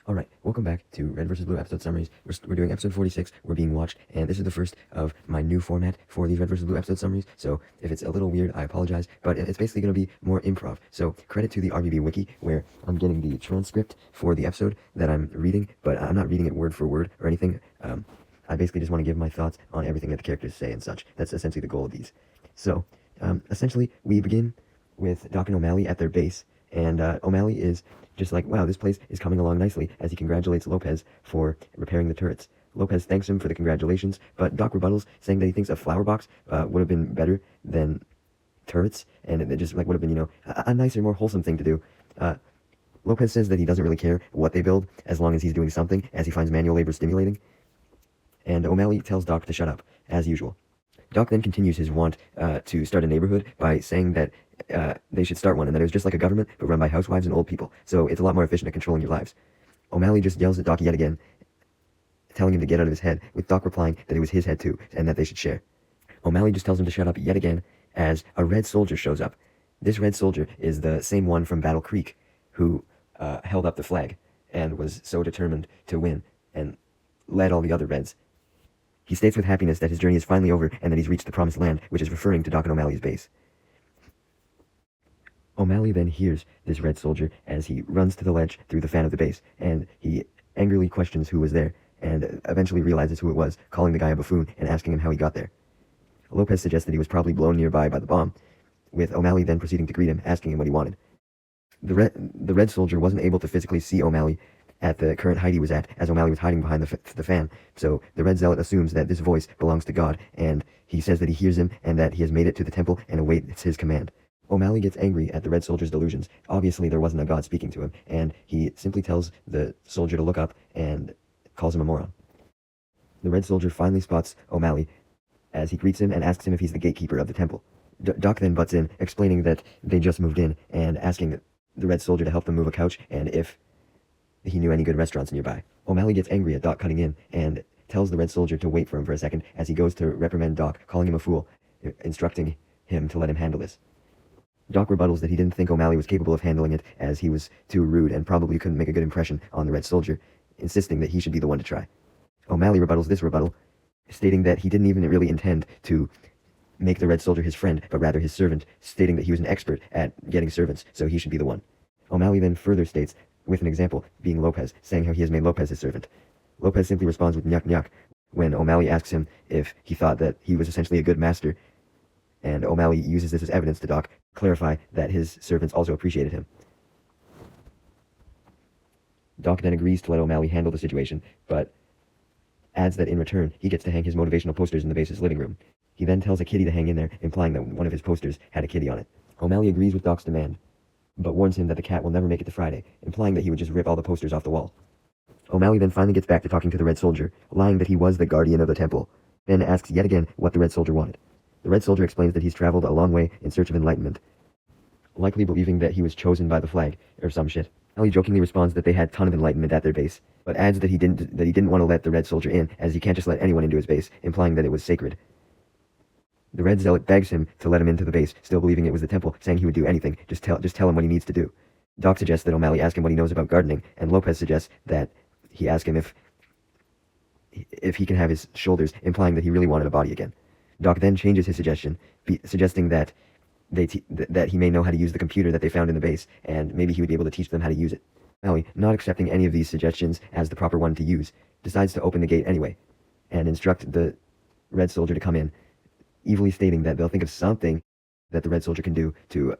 Alright, welcome back to Red vs. Blue episode summaries. We're doing episode 46, We're Being Watched, and this is the first of my new format for these Red vs. Blue episode summaries, so if it's a little weird, I apologize, but it's basically going to be more improv. So, credit to the RBB Wiki, where I'm getting the transcript for the episode that I'm reading, but I'm not reading it word for word or anything. I basically just want to give my thoughts on everything that the characters say and such. That's essentially the goal of these. So, essentially, we begin with Doc and O'Malley at their base, and O'Malley is just like, wow, this place is coming along nicely, as he congratulates Lopez for repairing the turrets. Lopez thanks him for the congratulations, but Doc rebuttals, saying that he thinks a flower box would have been better than turrets, and it just like would have been, a nicer, more wholesome thing to do. Lopez says that he doesn't really care what they build, as long as he's doing something, as he finds manual labor stimulating. And O'Malley tells Doc to shut up, as usual. Doc then continues his want to start a neighborhood by saying that they should start one, and that it was just like a government, but run by housewives and old people, so it's a lot more efficient at controlling your lives. O'Malley just yells at Doc yet again, telling him to get out of his head, with Doc replying that it was his head too, and that they should share. O'Malley just tells him to shut up yet again, as a red soldier shows up. This red soldier is the same one from Battle Creek, who held up the flag, and was so determined to win, and led all the other reds. He states with happiness that his journey is finally over, and that he's reached the promised land, which is referring to Doc and O'Malley's base. O'Malley then hears this red soldier as he runs to the ledge through the fan of the base, and he angrily questions who was there, and eventually realizes who it was, calling the guy a buffoon and asking him how he got there. Lopez suggests that he was probably blown nearby by the bomb, with O'Malley then proceeding to greet him, asking him what he wanted. The red soldier wasn't able to physically see O'Malley at the current height he was at, as O'Malley was hiding behind the fan, so the red zealot assumes that this voice belongs to God, and he says that he hears him, and that he has made it to the temple and awaits his command. O'Malley gets angry at the red soldier's delusions. Obviously there wasn't a god speaking to him, and he simply tells the soldier to look up and calls him a moron. The red soldier finally spots O'Malley as he greets him and asks him if he's the gatekeeper of the temple. Doc then butts in, explaining that they just moved in, and asking the red soldier to help them move a couch, and if he knew any good restaurants nearby. O'Malley gets angry at Doc cutting in, and tells the red soldier to wait for him for a second, as he goes to reprimand Doc, calling him a fool, instructing him to let him handle this. Doc rebuttals that he didn't think O'Malley was capable of handling it, as he was too rude and probably couldn't make a good impression on the red soldier, insisting that he should be the one to try. O'Malley rebuttals this rebuttal, stating that he didn't even really intend to make the red soldier his friend, but rather his servant, stating that he was an expert at getting servants, so he should be the one. O'Malley then further states, with an example being Lopez, saying how he has made Lopez his servant. Lopez simply responds with nyuk nyuk when O'Malley asks him if he thought that he was essentially a good master, and O'Malley uses this as evidence to Doc, clarify that his servants also appreciated him. Doc then agrees to let O'Malley handle the situation, but adds that in return he gets to hang his motivational posters in the base's living room. He then tells a kitty to hang in there, implying that one of his posters had a kitty on it. O'Malley agrees with Doc's demand, but warns him that the cat will never make it to Friday, implying that he would just rip all the posters off the wall. O'Malley then finally gets back to talking to the red soldier, lying that he was the guardian of the temple, then asks yet again what the red soldier wanted. The red soldier explains that he's traveled a long way in search of enlightenment, likely believing that he was chosen by the flag, or some shit. O'Malley jokingly responds that they had a ton of enlightenment at their base, but adds that he didn't want to let the red soldier in, as he can't just let anyone into his base, implying that it was sacred. The red zealot begs him to let him into the base, still believing it was the temple, saying he would do anything, just tell him what he needs to do. Doc suggests that O'Malley ask him what he knows about gardening, and Lopez suggests that he ask him if he can have his shoulders, implying that he really wanted a body again. Doc then changes his suggestion, suggesting that that he may know how to use the computer that they found in the base, and maybe he would be able to teach them how to use it. O'Malley, not accepting any of these suggestions as the proper one to use, decides to open the gate anyway, and instruct the red soldier to come in, evilly stating that they'll think of something that the red soldier can do to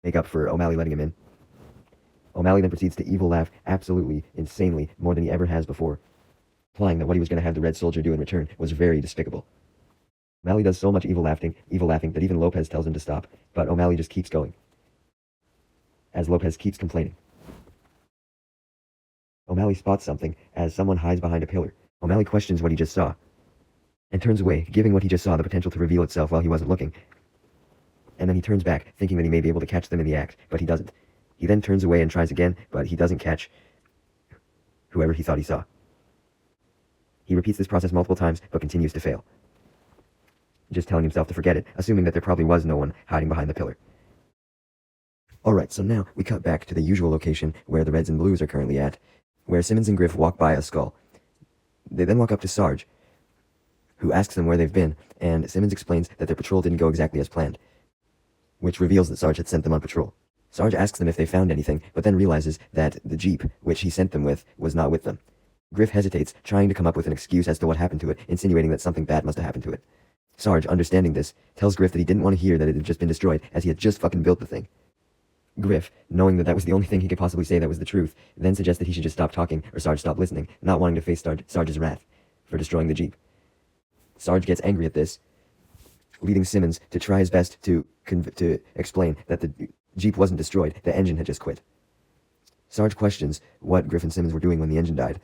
make up for O'Malley letting him in. O'Malley then proceeds to evil laugh absolutely, insanely, more than he ever has before, implying that what he was going to have the red soldier do in return was very despicable. O'Malley does so much evil laughing that even Lopez tells him to stop, but O'Malley just keeps going, as Lopez keeps complaining. O'Malley spots something as someone hides behind a pillar. O'Malley questions what he just saw, and turns away, giving what he just saw the potential to reveal itself while he wasn't looking. And then he turns back, thinking that he may be able to catch them in the act, but he doesn't. He then turns away and tries again, but he doesn't catch whoever he thought he saw. He repeats this process multiple times, but continues to fail, just telling himself to forget it, assuming that there probably was no one hiding behind the pillar. Alright, so now we cut back to the usual location where the reds and blues are currently at, where Simmons and Griff walk by a skull. They then walk up to Sarge, who asks them where they've been, and Simmons explains that their patrol didn't go exactly as planned, which reveals that Sarge had sent them on patrol. Sarge asks them if they found anything, but then realizes that the Jeep, which he sent them with, was not with them. Griff hesitates, trying to come up with an excuse as to what happened to it, insinuating that something bad must have happened to it. Sarge, understanding this, tells Griff that he didn't want to hear that it had just been destroyed, as he had just fucking built the thing. Griff, knowing that that was the only thing he could possibly say that was the truth, then suggests that he should just stop talking, or Sarge stop listening, not wanting to face Sarge's wrath for destroying the Jeep. Sarge gets angry at this, leading Simmons to try his best to explain that the Jeep wasn't destroyed, the engine had just quit. Sarge questions what Griff and Simmons were doing when the engine died,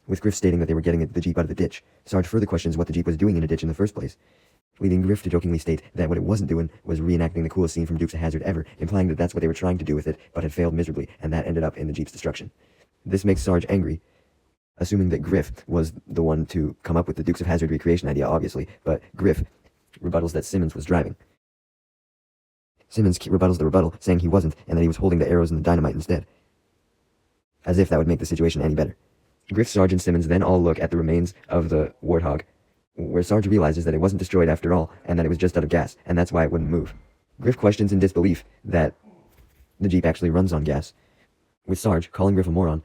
with Griff stating that they were getting the Jeep out of the ditch. Sarge further questions what the Jeep was doing in a ditch in the first place, leading Griff to jokingly state that what it wasn't doing was reenacting the coolest scene from Dukes of Hazzard ever, implying that that's what they were trying to do with it, but had failed miserably, and that ended up in the Jeep's destruction. This makes Sarge angry, assuming that Griff was the one to come up with the Dukes of Hazzard recreation idea, obviously, but Griff rebuttals that Simmons was driving. Simmons rebuttals the rebuttal, saying he wasn't, and that he was holding the arrows and the dynamite instead, as if that would make the situation any better. Griff, Sarge, and Simmons then all look at the remains of the Warthog, where Sarge realizes that it wasn't destroyed after all, and that it was just out of gas, and that's why it wouldn't move. Griff questions in disbelief that the Jeep actually runs on gas, with Sarge calling Griff a moron,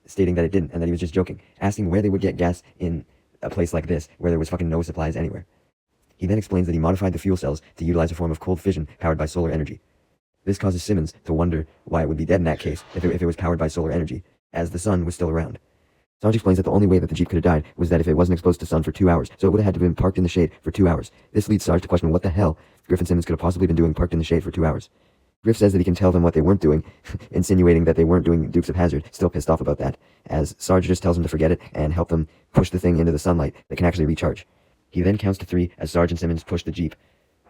stating that it didn't, and that he was just joking, asking where they would get gas in a place like this, where there was fucking no supplies anywhere. He then explains that he modified the fuel cells to utilize a form of cold fission powered by solar energy. This causes Simmons to wonder why it would be dead in that case if it was powered by solar energy, as the sun was still around. Sarge explains that the only way that the Jeep could have died was that if it wasn't exposed to sun for 2 hours, so it would have had to have been parked in the shade for 2 hours. This leads Sarge to question what the hell Griff and Simmons could have possibly been doing parked in the shade for 2 hours. Griff says that he can tell them what they weren't doing, insinuating that they weren't doing Dukes of Hazzard, still pissed off about that, as Sarge just tells him to forget it and help them push the thing into the sunlight that can actually recharge. He then counts to 3 as Sarge and Simmons push the Jeep,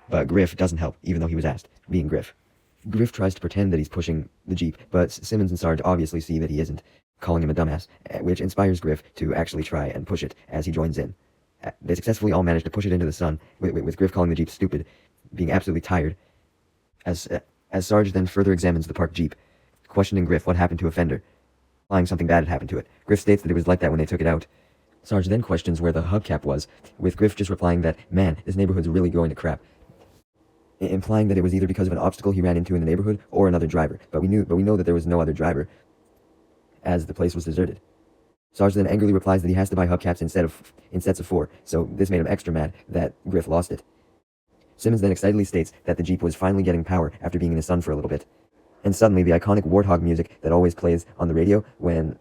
but Griff doesn't help, even though he was asked, being Griff. Griff tries to pretend that he's pushing the Jeep, but Simmons and Sarge obviously see that he isn't, calling him a dumbass, which inspires Griff to actually try and push it as he joins in. They successfully all manage to push it into the sun, with Griff calling the Jeep stupid, being absolutely tired, as Sarge then further examines the parked Jeep, questioning Griff what happened to a fender, implying something bad had happened to it. Griff states that it was like that when they took it out. Sarge then questions where the hubcap was, with Griff just replying that, man, this neighborhood's really going to crap, implying that it was either because of an obstacle he ran into in the neighborhood or another driver, but we know that there was no other driver, as the place was deserted. Sarge then angrily replies that he has to buy hubcaps in sets of 4, so this made him extra mad that Griff lost it. Simmons then excitedly states that the Jeep was finally getting power after being in the sun for a little bit, and suddenly the iconic Warthog music that always plays on the radio when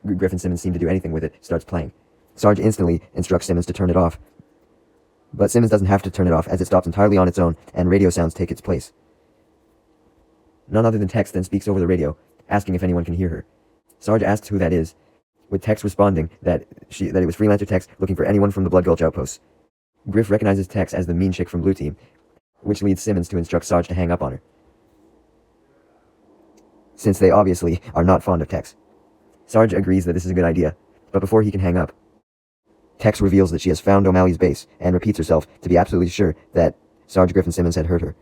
Griff and Simmons seem to do anything with it starts playing. Sarge instantly instructs Simmons to turn it off, but Simmons doesn't have to turn it off as it stops entirely on its own and radio sounds take its place. None other than Tex then speaks over the radio, asking if anyone can hear her. Sarge asks who that is, with Tex responding that it was Freelancer Tex looking for anyone from the Blood Gulch outposts. Griff recognizes Tex as the mean chick from Blue Team, which leads Simmons to instruct Sarge to hang up on her, since they obviously are not fond of Tex. Sarge agrees that this is a good idea, but before he can hang up, Tex reveals that she has found O'Malley's base and repeats herself to be absolutely sure that Sarge, Griff, and Simmons had hurt her.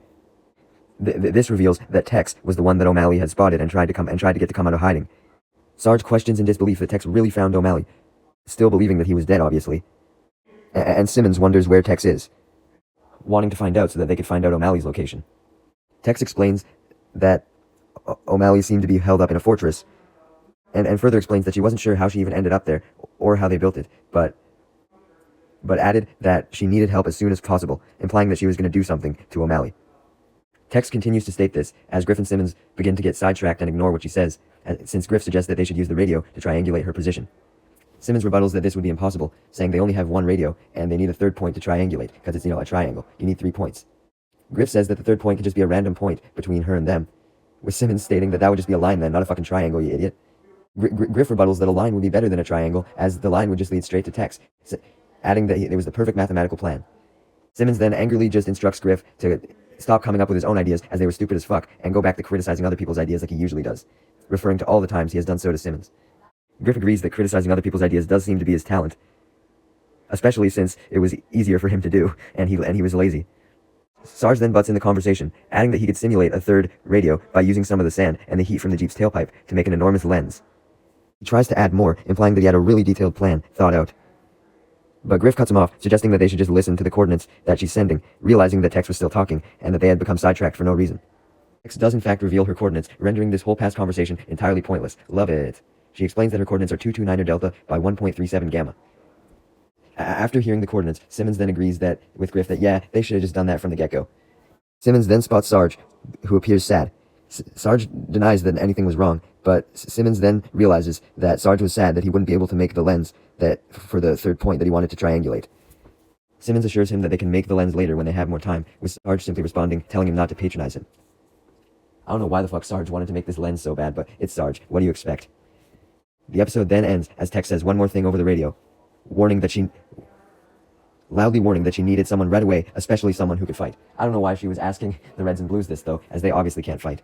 This reveals that Tex was the one that O'Malley had spotted and tried to get to come out of hiding. Sarge questions in disbelief that Tex really found O'Malley, still believing that he was dead, obviously. And Simmons wonders where Tex is, wanting to find out so that they could find out O'Malley's location. Tex explains that O'Malley seemed to be held up in a fortress, and further explains that she wasn't sure how she even ended up there, or how they built it, but added that she needed help as soon as possible, implying that she was going to do something to O'Malley. Tex continues to state this, as Griff and Simmons begin to get sidetracked and ignore what she says, since Griff suggests that they should use the radio to triangulate her position. Simmons rebuttals that this would be impossible, saying they only have one radio, and they need a third point to triangulate, because it's, a triangle. You need 3 points. Griff says that the third point could just be a random point between her and them, with Simmons stating that would just be a line then, not a fucking triangle, you idiot. Griff rebuttals that a line would be better than a triangle, as the line would just lead straight to Tex, adding that it was the perfect mathematical plan. Simmons then angrily just instructs Griff to stop coming up with his own ideas, as they were stupid as fuck, and go back to criticizing other people's ideas like he usually does, referring to all the times he has done so to Simmons. Griff agrees that criticizing other people's ideas does seem to be his talent, especially since it was easier for him to do, and he was lazy. Sarge then butts in the conversation, adding that he could simulate a third radio by using some of the sand and the heat from the Jeep's tailpipe to make an enormous lens. He tries to add more, implying that he had a really detailed plan thought out. But Griff cuts him off, suggesting that they should just listen to the coordinates that she's sending, realizing that Tex was still talking, and that they had become sidetracked for no reason. Tex does in fact reveal her coordinates, rendering this whole past conversation entirely pointless. Love it. She explains that her coordinates are 229er delta by 1.37 gamma. After hearing the coordinates, Simmons then agrees that with Griff that yeah, they should have just done that from the get-go. Simmons then spots Sarge, who appears sad. Sarge denies that anything was wrong, but Simmons then realizes that Sarge was sad that he wouldn't be able to make the lens that for the third point that he wanted to triangulate. Simmons assures him that they can make the lens later when they have more time, with Sarge simply responding, telling him not to patronize him. I don't know why the fuck Sarge wanted to make this lens so bad, but it's Sarge. What do you expect? The episode then ends as Tex says one more thing over the radio, loudly warning that she needed someone right away, especially someone who could fight. I don't know why she was asking the Reds and Blues this though, as they obviously can't fight.